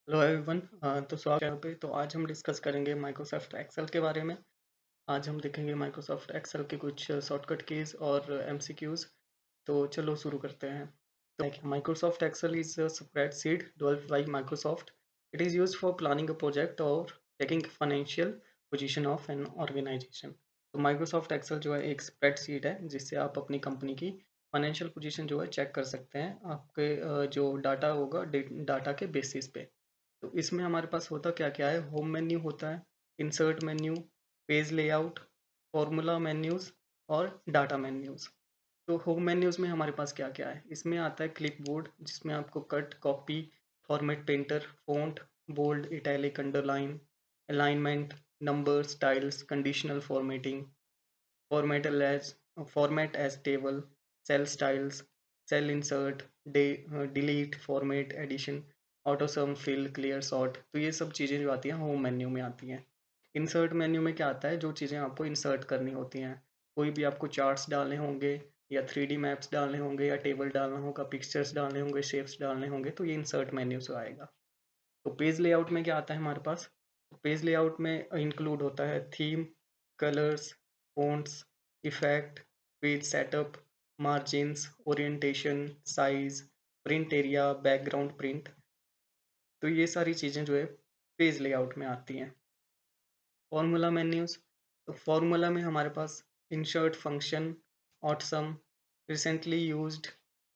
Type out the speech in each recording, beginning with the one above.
Hello everyone. तो स्वागत है यहाँ पे। तो आज हम डिस्कस करेंगे माइक्रोसॉफ्ट एक्सेल के बारे में। आज हम देखेंगे माइक्रोसॉफ्ट एक्सेल के कुछ शॉर्टकट कीज और एमसीक्यूज। तो चलो शुरू करते हैं। तो Microsoft Excel is a spreadsheet developed by Microsoft. It is used for planning a project और checking financial position of an organisation. तो माइक्रोसॉफ्ट एक्सेल जो है एक स्प्रेडशीट है जिससे आप अपनी कंपनी की फाइनेंशियल पोजीशन जो है चेक कर सकते हैं आपके जो डाटा होगा डाटा के बेसिस पे। तो इसमें हमारे पास होता क्या-क्या है, होम मेन्यू होता है, insert menu, page layout, formula menus और डाटा मेन्यूज़। तो होम मेन्यूज़ में हमारे पास क्या-क्या है, इसमें आता है क्लिपबोर्ड जिसमें आपको cut, copy, format painter, font, bold, italic, underline, alignment, number, styles, conditional formatting, format as table, cell styles, cell insert, delete, format, edition, auto sum, fill, clear, sort. तो ये सब चीज़ें जो आती हैं होम मेन्यू में आती हैं। इंसर्ट मेन्यू में क्या आता है, जो चीज़ें आपको इंसर्ट करनी होती हैं, कोई भी आपको चार्ट्स डालने होंगे या 3D मैप्स डालने होंगे या टेबल डालना होगा, पिक्चर्स डालने होंगे, शेप्स डालने होंगे, तो ये इंसर्ट मेन्यू से आएगा। तो पेज लेआउट में क्या आता है हमारे पास, पेज लेआउट में इंक्लूड होता है theme, colours, fonts, effect, page setup, margins, orientation, size, print area, background print. तो ये सारी चीज़ें जो है पेज लेआउट में आती हैं। फॉर्मूला मेन्यूज़, तो फॉर्मूला में हमारे पास insert function, autosum, recently used,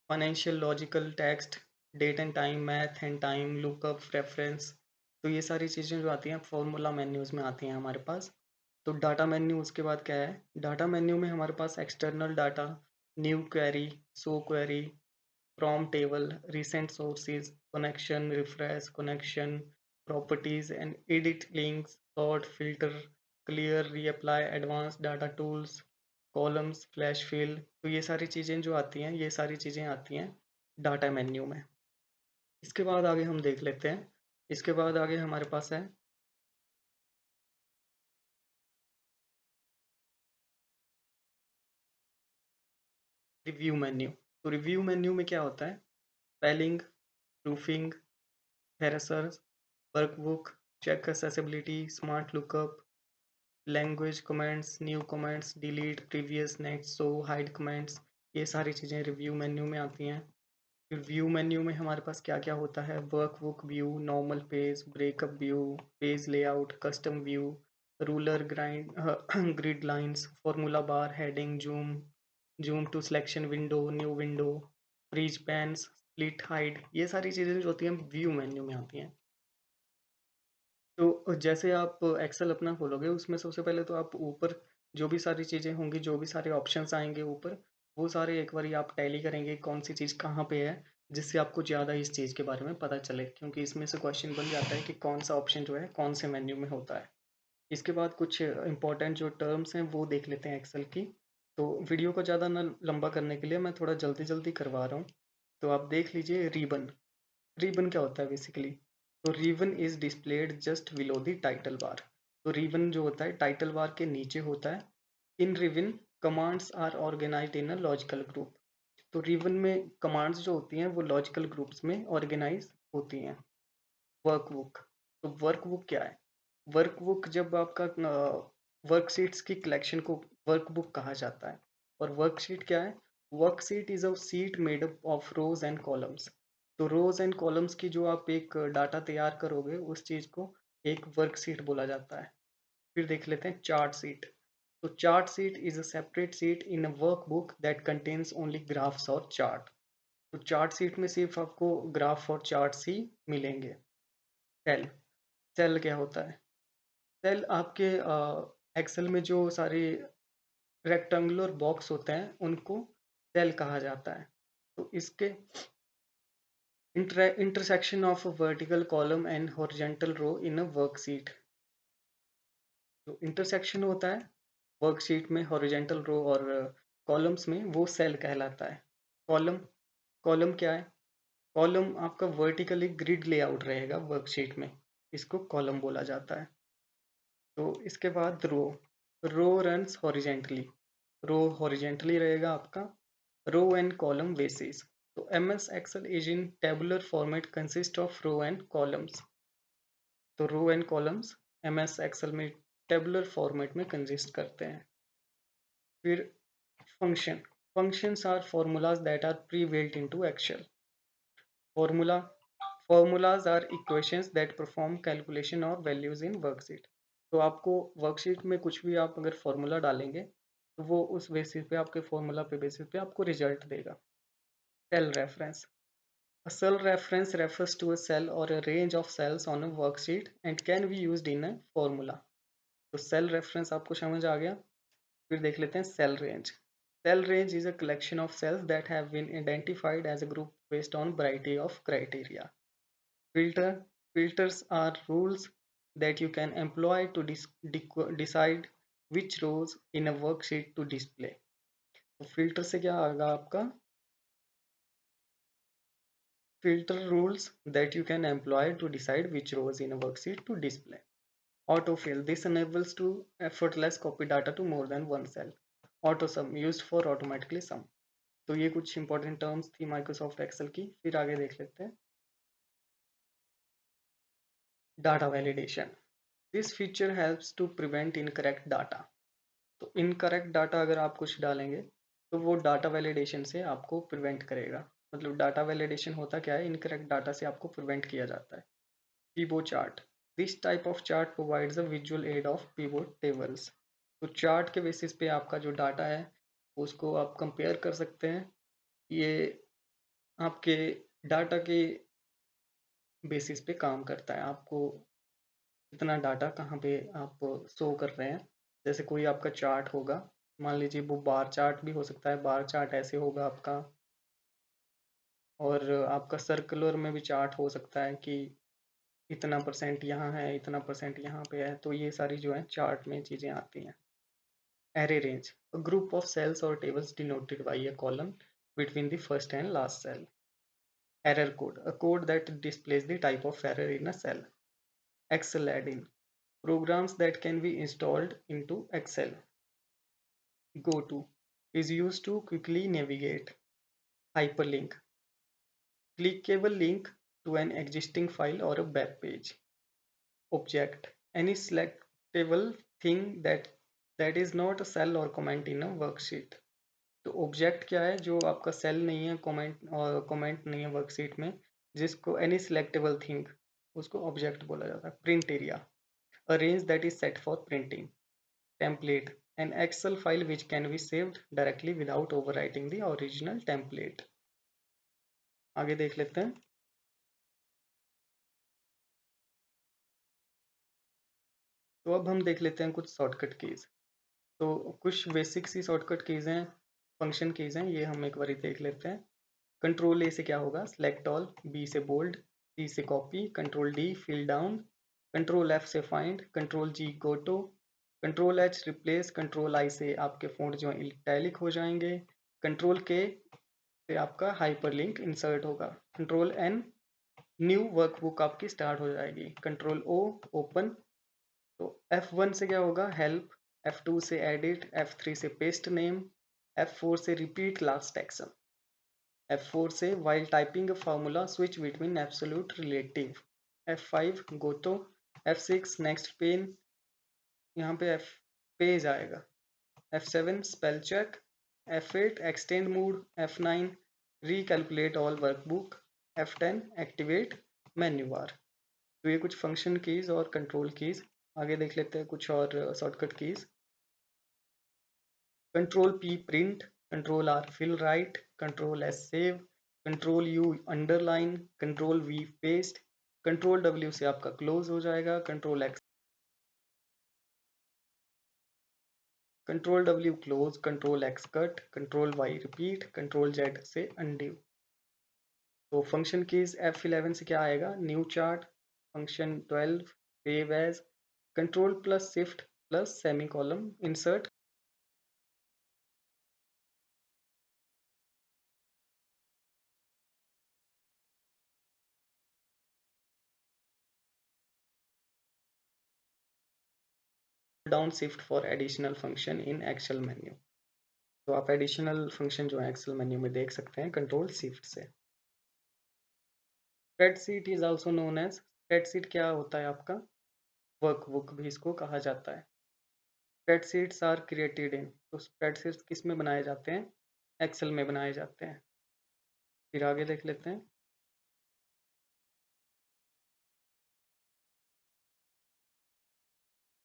financial logical text, date and time, math and time, lookup, reference. तो ये सारी चीज़ें जो आती हैं फॉर्मूला मेन्यूज़ में आती हैं हमारे पास। तो डाटा मेन्यू उसके बाद क्या है, डाटा मेन्यू में हमारे पास external data, new query, show query, from table, recent sources, connection, refresh, connection, properties and edit links, sort, filter, clear, reapply, advanced data tools, columns, flash fill। तो ये सारी चीज़ें जो आती हैं, ये सारी चीज़ें आती हैं डाटा मेन्यू में। इसके बाद आगे हम देख लेते हैं। इसके बाद आगे हमारे पास है रिव्यू मेन्यू। तो रिव्यू मेन्यू में क्या होता है, spelling, proofing, thesaurus, workbook, check accessibility, smart lookup, language comments, new comments, delete, previous, next, show, hide comments. ये सारी चीज़ें रिव्यू मेन्यू में आती हैं। फिर व्यू मेन्यू में हमारे पास क्या-क्या होता है, workbook view, normal page, breakup view, page layout, custom view, ruler grind grid lines, formula bar, heading, zoom, zoom to selection window, new window, freeze panes, split hide. ये सारी चीज़ें जो होती हैं व्यू मेन्यू में आती हैं। तो जैसे आप एक्सेल अपना खोलोगे उसमें सबसे पहले तो आप ऊपर जो भी सारी चीज़ें होंगी, जो भी सारे ऑप्शंस आएँगे ऊपर, वो सारे एक बारी आप टैली करेंगे कौन सी चीज़ कहाँ पे है, जिससे आपको ज़्यादा इस चीज़ के बारे में पता चले। क्योंकि इसमें से क्वेश्चन बन जाता है कि कौन सा ऑप्शन जो है कौन से मेन्यू में होता है। इसके बाद कुछ इम्पोर्टेंट जो टर्म्स हैं वो देख लेते हैं एक्सेल की। तो वीडियो को ज़्यादा ना लंबा करने के लिए मैं थोड़ा जल्दी-जल्दी करवा रहा हूँ। तो आप देख लीजिए रिबन। रिबन क्या होता है बेसिकली, तो ribbon is displayed just below the title bar. तो रिबन जो होता है टाइटल बार के नीचे होता है। In ribbon commands are organised in a logical group. तो रिबन में कमांड्स जो होती हैं वो लॉजिकल ग्रुप्स में ऑर्गेनाइज होती हैं। वर्कबुक, तो वर्कबुक क्या है, वर्कबुक जब आपका वर्कशीट्स की कलेक्शन को वर्कबुक कहा जाता है। और वर्कशीट क्या है, worksheet is a seat made up of rose and columns. तो रोज एंड कॉलम्स की जो आप एक डाटा तैयार करोगे उस चीज को एक वर्कशीट बोला जाता है। फिर देख लेते हैं चार्ट सीट। तो chart seat is a separate seat in a workbook that contains only graphs और चार्ट। तो चार्ट सीट में सिर्फ आपको ग्राफ और चार्ट्स ही मिलेंगे। सेल, सेल क्या होता है, सेल आपके एक्सेल में जो सारे रेक्टेंगुलर बॉक्स होते हैं उनको सेल कहा जाता है। तो इसके intersection of vertical column and horizontal row in a worksheet. जो इंटरसेक्शन होता है वर्कशीट में हॉरिजॉन्टल रो और कॉलम्स में, वो सेल कहलाता है। कॉलम, कॉलम क्या है, कॉलम आपका वर्टिकली ग्रिड लेआउट रहेगा वर्कशीट में, इसको कॉलम बोला जाता है। तो इसके बाद row, row runs horizontally, row horizontally रहेगा आपका, रो एंड कॉलम बेसिस। तो MS Excel is in tabular format consist of row and columns. तो row and columns MS Excel में टेबुलर फॉर्मेट में कंसिस्ट करते हैं। फिर function, functions are formulas that are pre-built into Excel. Formula Formulas are equations that perform calculation or values in worksheet. तो आपको worksheet में कुछ भी आप अगर फॉर्मूला डालेंगे तो वो उस बेसिस पे आपके फॉर्मूला पे बेसिस पे आपको रिजल्ट देगा। Cell reference, a cell reference refers to a cell or a range of cells on a worksheet and can be used in a formula. तो सेल रेफरेंस आपको समझ आ गया। फिर देख लेते हैं cell range. Cell range is a collection of cells that have been identified as a group based on variety of criteria. Filters are rules that you can employ to decide which rows in a worksheet to display. तो filter से क्या आएगा आपका? Filter rules that you can employ to decide which rows in a worksheet to display. Autofill. This enables to effortless copy data to more than one cell. Autosum used for automatically sum. तो ये कुछ important terms थी Microsoft Excel की। फिर आगे देख लेते हैं data validation. This feature helps to prevent incorrect data. तो इनकरेक्ट डाटा अगर आप कुछ डालेंगे तो वो डाटा वैलिडेशन से आपको प्रिवेंट करेगा। मतलब डाटा वैलिडेशन होता क्या है, इनकरेक्ट डाटा से आपको प्रिवेंट किया जाता है। Pivot chart, this type of chart provides a visual add of pivot tables. तो चार्ट के बेसिस पे आपका जो डाटा है उसको आप कंपेयर कर सकते हैं। ये आपके डाटा के बेसिस पे काम करता है। आपको कितना डाटा कहाँ पे आप शो कर रहे हैं। जैसे कोई आपका चार्ट होगा, मान लीजिए वो बार चार्ट भी हो सकता है। बार चार्ट ऐसे होगा आपका, और आपका सर्कुलर में भी चार्ट हो सकता है कि इतना परसेंट यहाँ है, इतना परसेंट यहाँ पे है। तो ये सारी जो है चार्ट में चीज़ें आती हैं। Array range, a group of cells और tables denoted by a column between the first and last cell. Error code, a code that displays the type of error in a cell. Excel add-in, programs that can be installed into Excel. Go-to is used to quickly navigate. Hyperlink, clickable link to an existing file or a web page. Object, any selectable thing that is not a cell or comment in a worksheet. तो object क्या है, जो आपका cell नहीं है, comment नहीं है worksheet में, जिसको एनी सिलेक्टेबल थिंग, उसको ऑब्जेक्ट बोला जाता है। Print area, a range that is set for printing. Template, an Excel file which can be saved directly without overwriting the original template. आगे देख लेते हैं। तो अब हम देख लेते हैं कुछ शॉर्टकट कीज। तो कुछ बेसिक सी शॉर्टकट कीज हैं, फंक्शन कीज हैं, ये हम एक बार देख लेते हैं। कंट्रोल ए से क्या होगा, सेलेक्ट ऑल। बी से बोल्ड। सी से copy. Control D fill down. Control F से find. Control G go to. Control H replace. Control I से आपके फ़ॉन्ट जो है इटैलिक हो जाएंगे। कंट्रोल के से आपका हाइपर लिंक इंसर्ट होगा। कंट्रोल एन, न्यू वर्कबुक आपकी स्टार्ट हो जाएगी। Control O open. तो F1 से क्या होगा, हेल्प। F2 से एडिट। F3 से पेस्ट नेम। F4 से रिपीट लास्ट एक्शन। F4 से while typing a formula switch between absolute relative। F5 go to। F6 next pane, यहाँ पे F पेज आएगा। F7 spell check। F8 extend mood। F9 recalculate all workbook। F10 activate menu bar। तो ये कुछ function keys और control keys. आगे देख लेते हैं कुछ और shortcut keys. Control P print. Control R fill right. Control S save. Control U underline. Control V paste. Control W से आपका क्लोज हो जाएगा। Control X, control W close. Control X cut. Control Y repeat. Control Z से undo. तो function keys F11 से क्या आएगा, new chart. Function 12 save as. Control plus shift plus semicolon insert. Down shift for additional function in Excel menu. तो आप additional function जो है Excel menu में देख सकते हैं कंट्रोल शिफ्ट से। Spreadsheet is also known as, spreadsheet क्या होता है आपका, वर्कबुक भी इसको कहा जाता है। स्प्रेडशीट्स आर क्रिएटेड इन, तो स्प्रेडशीट्स किस में बनाए जाते हैं? एक्सेल में बनाए जाते हैं। फिर आगे देख लेते हैं।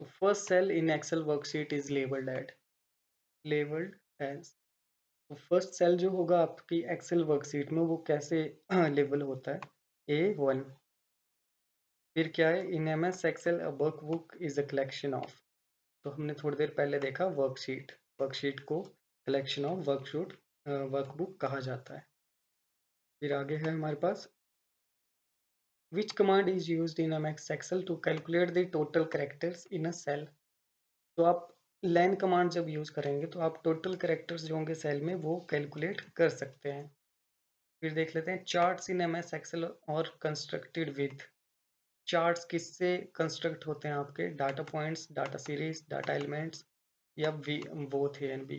तो first cell in Excel worksheet is labelled as. तो फर्स्ट सेल जो होगा आपकी एक्सेल वर्कशीट में वो कैसे लेबल होता है? A1। फिर क्या है? In MS Excel a workbook is a collection of. तो हमने थोड़ी देर पहले देखा वर्कशीट, वर्कशीट को कलेक्शन ऑफ वर्कबुक कहा जाता है। फिर आगे है हमारे पास which command is used in MS Excel to calculate the total characters in a cell. तो आप लेन कमांड जब यूज करेंगे तो आप टोटल कैरेक्टर्स जो होंगे सेल में वो कैलकुलेट कर सकते हैं। फिर देख लेते हैं चार्ट्स इन MS एक्सेल और कंस्ट्रक्टेड विद। चार्ट्स किससे कंस्ट्रक्ट होते हैं आपके? Data points, data series, data elements, या we both A and B.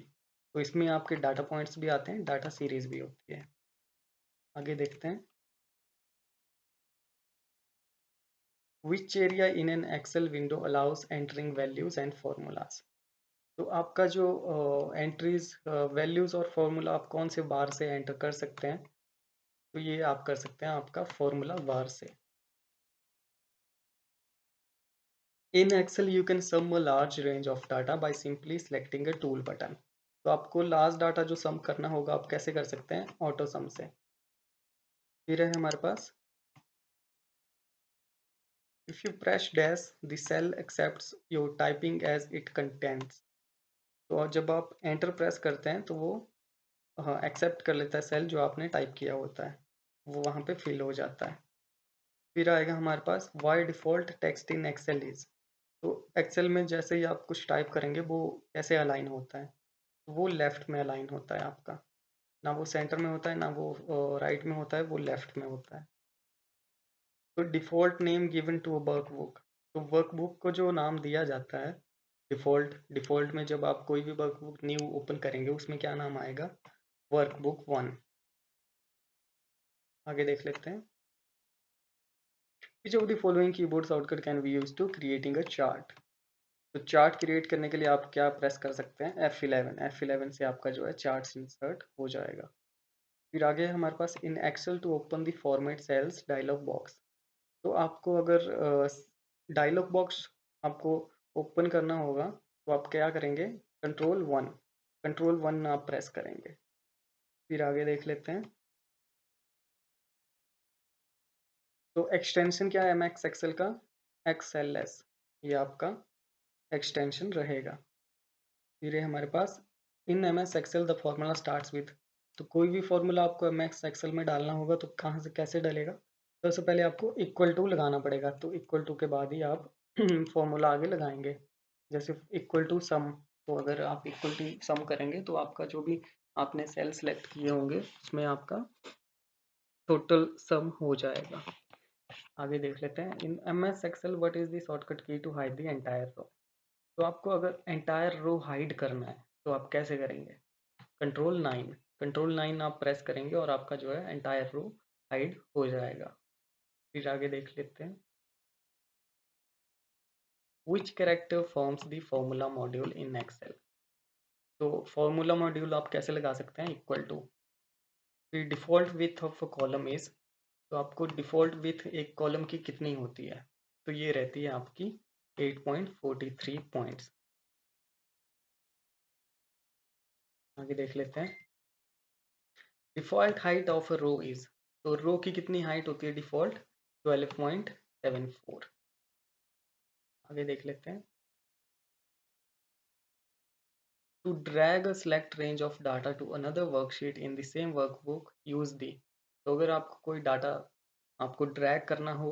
तो इसमें आपके डाटा पॉइंट्स भी आते हैं, डाटा सीरीज भी होती है। आगे देखते हैं which area in an Excel window allows entering values and formulas. तो आपका जो एंट्रीज, वैल्यूज और फॉर्मूला आप कौन से बार से एंटर कर सकते हैं? तो ये आप कर सकते हैं आपका फॉर्मूला बार से। In Excel, you can sum a large range of data by simply selecting a tool button. तो आपको लार्ज डाटा जो सम करना होगा आप कैसे कर सकते हैं? ऑटो सम से। फिर है हमारे पास if you press dash the cell accepts your typing as it contains। तो जब आप एंटर प्रेस करते हैं तो वो हाँ एक्सेप्ट कर लेता है सेल जो आपने टाइप किया होता है, वो वहाँ पे फिल हो जाता है। फिर आएगा हमारे पास by default text in Excel is. तो एक्सेल में जैसे ही आप कुछ टाइप करेंगे वो कैसे अलाइन होता है? वो लेफ्ट में अलाइन होता है आपका, ना वो सेंटर में होता है ना वो राइट में होता है, वो लेफ्ट में होता है। तो default name given to a workbook. तो वर्कबुक को जो नाम दिया जाता है डिफ़ॉल्ट, डिफ़ॉल्ट में जब आप कोई भी वर्कबुक न्यू ओपन करेंगे उसमें क्या नाम आएगा? वर्कबुक 1। आगे देख लेते हैं which of the following keyboard shortcut can be used to creating a chart. तो चार्ट क्रिएट करने के लिए आप क्या प्रेस कर सकते हैं? F11 से आपका जो है चार्ट इंसर्ट हो जाएगा। फिर आगे है हमारे पास in Excel to open the format cells dialog box. तो आपको अगर डायलॉग बॉक्स आपको ओपन करना होगा तो आप क्या करेंगे? कंट्रोल वन आप प्रेस करेंगे। फिर आगे देख लेते हैं। तो एक्सटेंशन क्या है MS एक्सेल का? XLS, ये आपका एक्सटेंशन रहेगा। फिर है हमारे पास in MS Excel the formula starts with. तो कोई भी फॉर्मूला आपको MS एक्सेल में डालना होगा तो कहाँ से कैसे डलेगा? तो सबसे पहले आपको इक्वल टू लगाना पड़ेगा, तो इक्वल टू के बाद ही आप फॉर्मूला आगे लगाएंगे। जैसे इक्वल टू सम, तो अगर आप इक्वल टू सम करेंगे तो आपका जो भी आपने सेल सेलेक्ट किए होंगे उसमें आपका टोटल सम हो जाएगा। आगे देख लेते हैं in MS Excel what is the shortcut key to hide the entire row. तो आपको अगर एंटायर रो हाइड करना है तो आप कैसे करेंगे? कंट्रोल 9 आप प्रेस करेंगे और आपका जो है एंटायर रो हाइड हो जाएगा। फिर आगे देख लेते हैं which character forms the formula module in Excel. तो फॉर्मूला मॉड्यूल आप कैसे लगा सकते हैं? इक्वल टू, फिर default width of column is. तो आपको डिफॉल्ट विथ एक कॉलम की कितनी होती है? तो ये रहती है आपकी 8.43 पॉइंट्स। आगे देख लेते हैं default height of a row is. तो रो की कितनी हाइट होती है डिफॉल्ट? 12.74। आगे देख लेते हैं to drag a select range of data to another worksheet in the same workbook use the. तो अगर आपको कोई डाटा आपको ड्रैग करना हो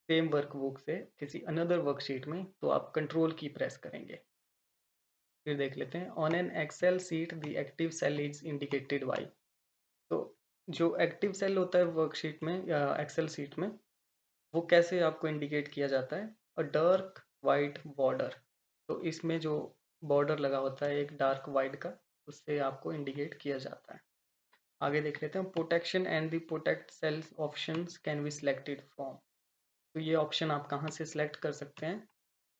सेम वर्कबुक से किसी अनदर वर्कशीट में तो आप कंट्रोल की प्रेस करेंगे। फिर देख लेते हैं on an Excel sheet the active cell is indicated by. तो जो एक्टिव सेल होता है वर्कशीट में या एक्सेल सीट में वो कैसे आपको इंडिकेट किया जाता है? अ डार्क वाइट बॉर्डर। तो इसमें जो बॉर्डर लगा होता है एक डार्क वाइट का, उससे आपको इंडिकेट किया जाता है। आगे देख लेते हैं protection and the protect cells options can be selected from. तो ये ऑप्शन आप कहाँ से सिलेक्ट कर सकते हैं?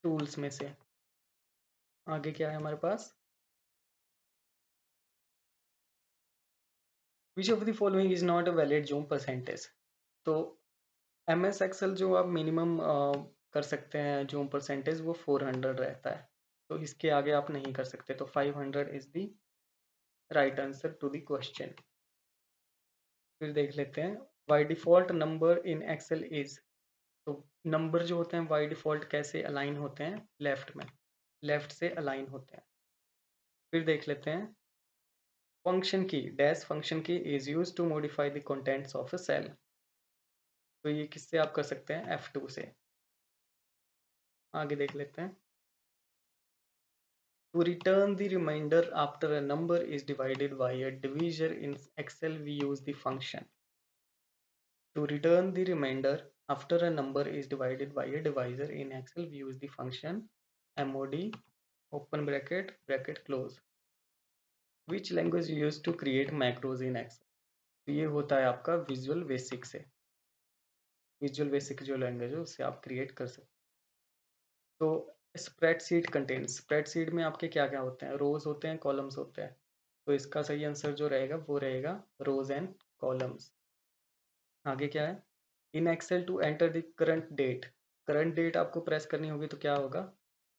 टूल्स में से। आगे क्या है हमारे पास? Which of the following is not a valid zoom percentage. तो MS एक्सेल जो आप मिनिमम कर सकते हैं जूम परसेंटेज वो 400 रहता है, तो इसके आगे आप नहीं कर सकते, तो 500 is the right answer to the question. फिर देख लेते हैं by default number in Excel is. तो नंबर जो होते हैं बाय डिफॉल्ट कैसे अलाइन होते हैं? लेफ्ट में, लेफ्ट से अलाइन होते हैं। फिर देख लेते हैं फंक्शन की, डैश फंक्शन की is use to modify the contents of a cell. तो ये किससे आप कर सकते हैं? F2 से। आगे देख लेते हैं to return the remainder after a number is divided by a divisor in Excel we use the function. To return the remainder after a number is divided by a divisor in Excel we use the function mod open bracket bracket close. Which language you use to create macros in Excel? तो ये होता है आपका visual basic से। Visual basic जो language है उससे आप क्रिएट कर सकते हैं। तो स्प्रेडशीट कंटेंट्स, स्प्रेडशीट में आपके क्या क्या होते हैं? रोज होते हैं, कॉलम्स होते हैं। तो इसका सही आंसर जो रहेगा वो रहेगा रोज एंड कॉलम्स। आगे क्या है? In Excel to enter the current date. Current date आपको प्रेस करनी होगी तो क्या होगा?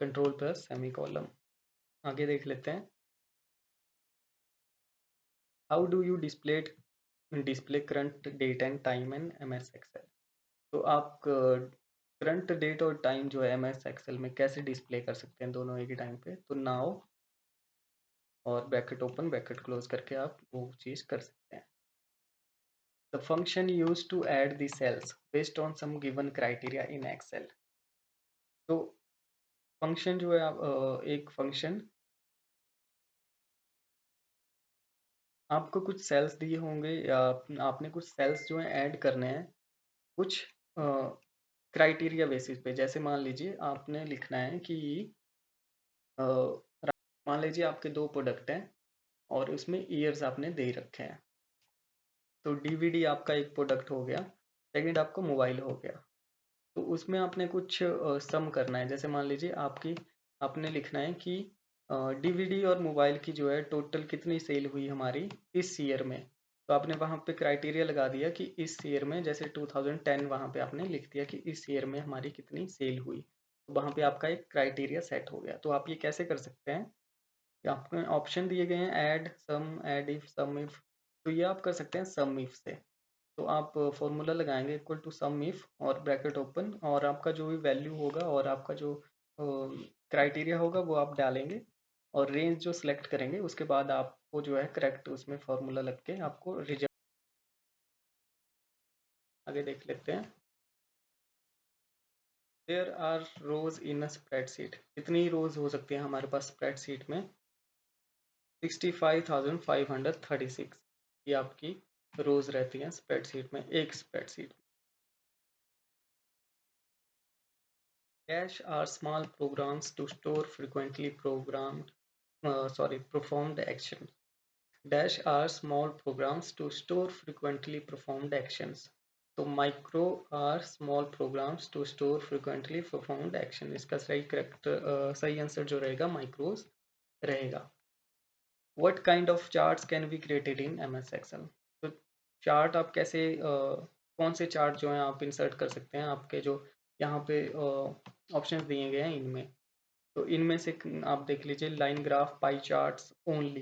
Control plus semicolon. आगे देख लेते हैं how do you display current date and time in MS Excel. तो आप करंट डेट और टाइम जो है MS एक्सेल में कैसे डिस्प्ले कर सकते हैं दोनों एक ही टाइम पे? तो नाउ और ब्रैकेट ओपन ब्रैकेट क्लोज करके आप वो चीज़ कर सकते हैं। The function used to add the cells based on some given criteria in Excel. तो फंक्शन जो है एक फंक्शन आपको कुछ सेल्स दिए होंगे या आपने कुछ सेल्स जो है ऐड करने हैं कुछ क्राइटेरिया बेसिस पे। जैसे मान लीजिए आपने लिखना है कि अ, मान लीजिए आपके दो प्रोडक्ट हैं और उसमें ईयर्स आपने दे रखे हैं। तो DVD आपका एक प्रोडक्ट हो गया, सेकंड आपको मोबाइल हो गया। तो उसमें आपने कुछ सम करना है। जैसे मान लीजिए आपने लिखना है कि DVD और मोबाइल की जो है टोटल कितनी सेल हुई हमारी इस ईयर में। तो आपने वहाँ पे क्राइटेरिया लगा दिया कि इस ईयर में, जैसे 2010 वहाँ पे आपने लिख दिया कि इस ईयर में हमारी कितनी सेल हुई। तो वहाँ पे आपका एक क्राइटेरिया सेट हो गया। तो आप ये कैसे कर सकते हैं कि आपको ऑप्शन दिए गए हैं add sum, add if, sum if. तो ये आप कर सकते हैं सम इफ से। तो आप फॉर्मूला लगाएंगे इक्वल टू सम इफ और ब्रैकेट ओपन, और आपका जो भी वैल्यू होगा और आपका जो क्राइटेरिया होगा वो आप डालेंगे और रेंज जो सिलेक्ट करेंगे उसके बाद आपको जो है करेक्ट उसमें फॉर्मूला लग के आपको रिजल्ट। आगे देख लेते हैं there are rows in a spreadsheet. कितनी रोज हो सकती है हमारे पास स्प्रेडशीट में? 65,536 ये आपकी रोज रहती हैं स्प्रेडशीट में, एक spreadsheet. Dash are small programs to store frequently performed actions. Dash are small programs to store frequently performed actions. तो micro are small programs to store frequently performed action। इसका सही आंसर जो रहेगा माइक्रोस रहेगा। What kind of charts can be created in MS Excel? तो chart आप कैसे कौन से चार्ट जो हैं आप इंसर्ट कर सकते हैं आपके जो यहाँ पे ऑप्शंस दिए गए हैं इनमें। तो इनमें से आप देख लीजिए line graph, pie charts only,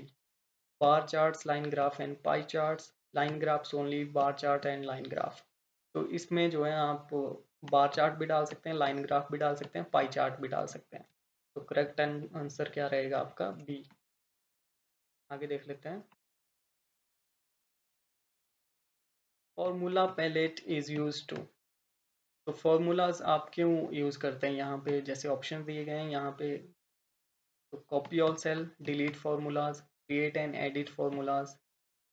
bar charts, line graph and pie charts, line graphs only, bar chart and line graph. तो इसमें जो है आप बार चार्ट भी डाल सकते हैं, लाइन ग्राफ भी डाल सकते हैं, पाई चार्ट भी डाल सकते हैं। तो करेक्ट आंसर क्या रहेगा आपका? बी। आगे देख लेते हैं formula palette is use to. तो फॉर्मूलाज आप क्यों यूज करते हैं यहाँ पे? जैसे ऑप्शन दिए गए हैं यहाँ पे, तो copy all cell, delete formulas, create and edit formulas,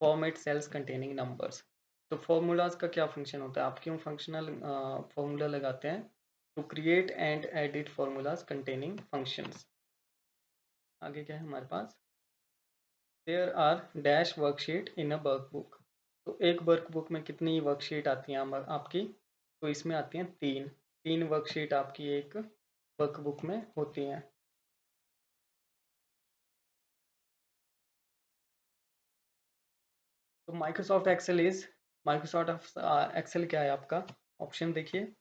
format cells containing numbers. तो फॉर्मूलाज का क्या फंक्शन होता है? आप क्यों फंक्शनल फॉर्मूला लगाते हैं? To create and edit formulas containing functions. आगे क्या है हमारे पास? There are dash worksheet in a workbook. तो एक वर्कबुक में कितनी वर्कशीट आती हैं आपकी? तो इसमें आती हैं 3। 3 वर्कशीट आपकी एक वर्कबुक में होती हैं। तो माइक्रोसॉफ्ट एक्सेल क्या है आपका? ऑप्शन देखिए,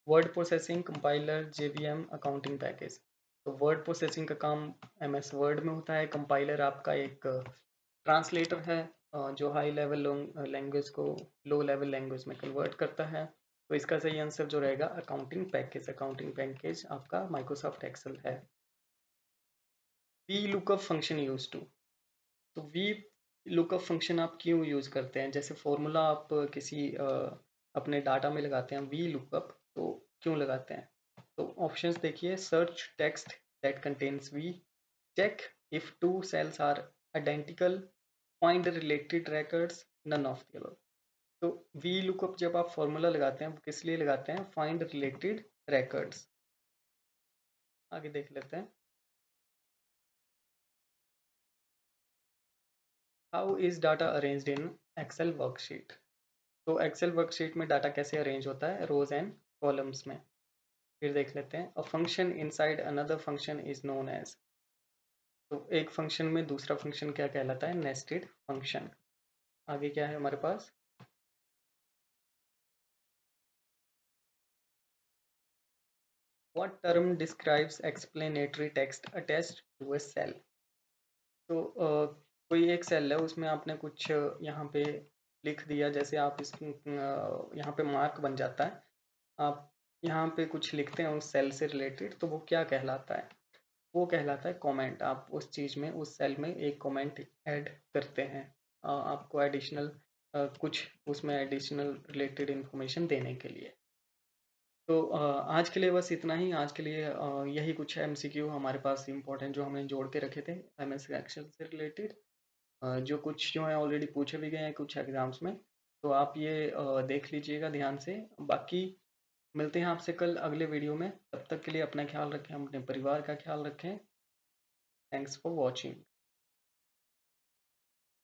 word processing, compiler, JVM, accounting package. तो वर्ड प्रोसेसिंग का काम एमएस वर्ड में होता है। कंपाइलर आपका एक ट्रांसलेटर है जो हाई लेवल लैंग्वेज को लो लेवल लैंग्वेज में कन्वर्ट करता है। तो इसका सही आंसर जो रहेगा अकाउंटिंग पैकेज आपका माइक्रोसॉफ्ट एक्सेल है। V lookup function use to. तो वी लुकअप फंक्शन आप क्यों यूज करते हैं? जैसे फॉर्मूला आप किसी अपने डाटा में लगाते हैं वी लुकअप, तो क्यों लगाते हैं? तो ऑप्शंस देखिए, search text that contains V, check if two cells are identical, find related records, none of the above। तो वी लुकअप जब आप फॉर्मूला लगाते हैं वो किस लिए लगाते हैं? Find related records। आगे देख लेते हैं। How is data arranged in Excel worksheet? तो एक्सेल वर्कशीट में डाटा कैसे अरेंज होता है? रोज एंड कॉलम्स में। फिर देख लेते हैं, a function inside another function is known as. तो एक फंक्शन में दूसरा फंक्शन क्या कहलाता है? Nested function. आगे क्या है हमारे पास? What term describes explanatory text attached to a cell? तो कोई एक सेल है, उसमें आपने कुछ यहाँ पे लिख दिया, जैसे आप यहाँ पे मार्क बन जाता है, आप यहाँ पे कुछ लिखते हैं उस सेल से रिलेटेड, तो वो क्या कहलाता है? वो कहलाता है कमेंट। आप उस चीज़ में, उस सेल में एक कमेंट ऐड करते हैं आपको एडिशनल कुछ उसमें एडिशनल रिलेटेड इंफॉर्मेशन देने के लिए। तो आज के लिए बस इतना ही। आज के लिए यही कुछ एमसीक्यू हमारे पास इम्पोर्टेंट जो हमने जोड़ के रखे थे एमएस एक्सेल से रिलेटेड, जो कुछ जो है ऑलरेडी पूछे भी गए हैं कुछ एग्जाम्स में। तो आप ये देख लीजिएगा ध्यान से। बाकी मिलते हैं आपसे कल अगले वीडियो में। तब तक के लिए अपना ख्याल रखें, अपने परिवार का ख्याल रखें। Thanks for watching.